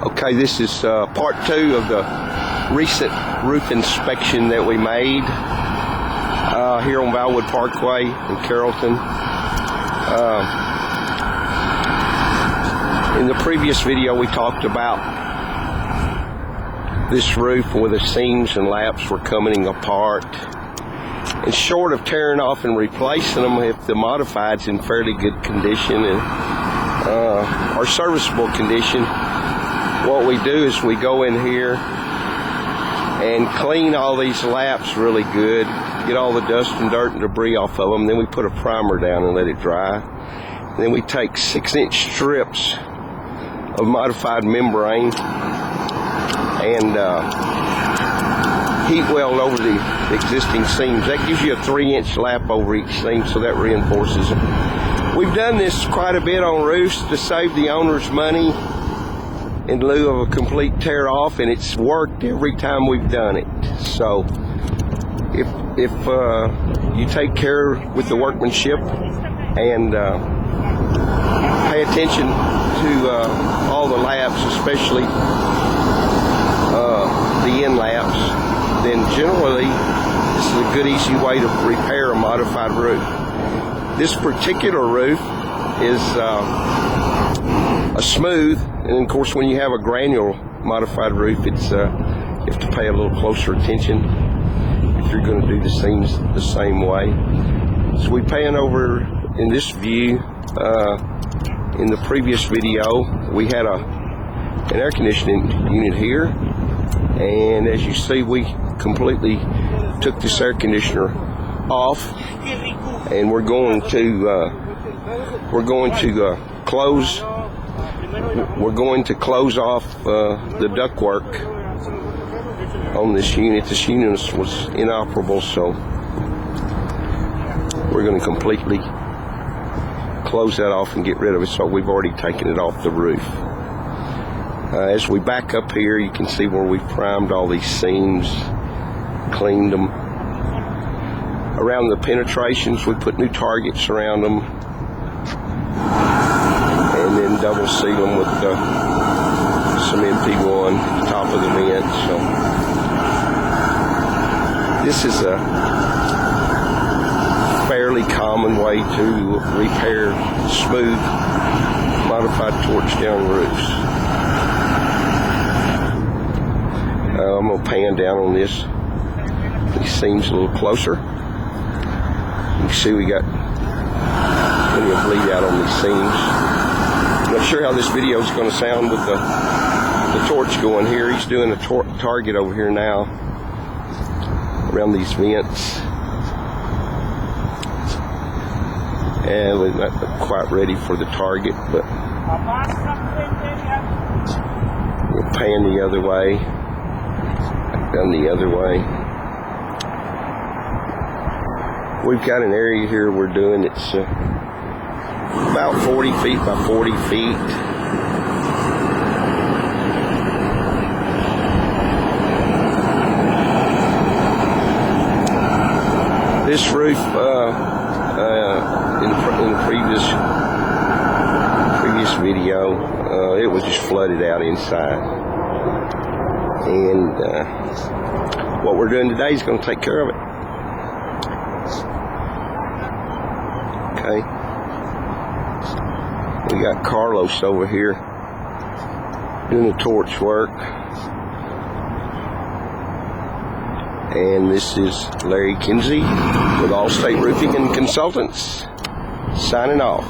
Okay, this is part 2 of the recent roof inspection that we made here on Valwood Parkway in Carrollton. In the previous video we talked about this roof where the seams and laps were coming apart. And short of tearing off and replacing them, if the modified's in fairly good condition and or serviceable condition, what we do is we go in here and clean all these laps really good, get all the dust and dirt and debris off of them. Then we put a primer down and let it dry. And then we take 6-inch strips of modified membrane and heat weld over the existing seams. That gives you a 3-inch lap over each seam, so that reinforces them. We've done this quite a bit on roofs to save the owners money in lieu of a complete tear off, and it's worked every time we've done it. So if you take care with the workmanship and pay attention to all the laps, especially the end laps, then generally this is a good easy way to repair a modified roof. This particular roof is a smooth, and of course when you have a granular modified roof, it's you have to pay a little closer attention if you're going to do the seams the same way. So we pan over in this view. In the previous video we had an air conditioning unit here, and as you see we completely took this air conditioner off, and we're going to close off the ductwork on this unit. This unit was inoperable, so we're going to completely close that off and get rid of it. So we've already taken it off the roof. As we back up here, you can see where we've primed all these seams, cleaned them. Around the penetrations, we put new targets around them, and then double seal them with some MP1 at the top of the vent. So this is a fairly common way to repair smooth modified torch down roofs. I'm going to pan down on these seams a little closer. You can see we got plenty of bleed out on these seams. I'm not sure how this video is going to sound with the torch going here. He's doing a target over here now around these vents. And we're not quite ready for the target, but we'll pan the other way, down the other way. We've got an area here we're doing, it's about 40 feet by 40 feet. This roof, in the previous video, it was just flooded out inside. And what we're doing today is going to take care of it. Okay. We got Carlos over here doing the torch work. And this is Larry Kinsey with Allstate Roofing and Consultants signing off.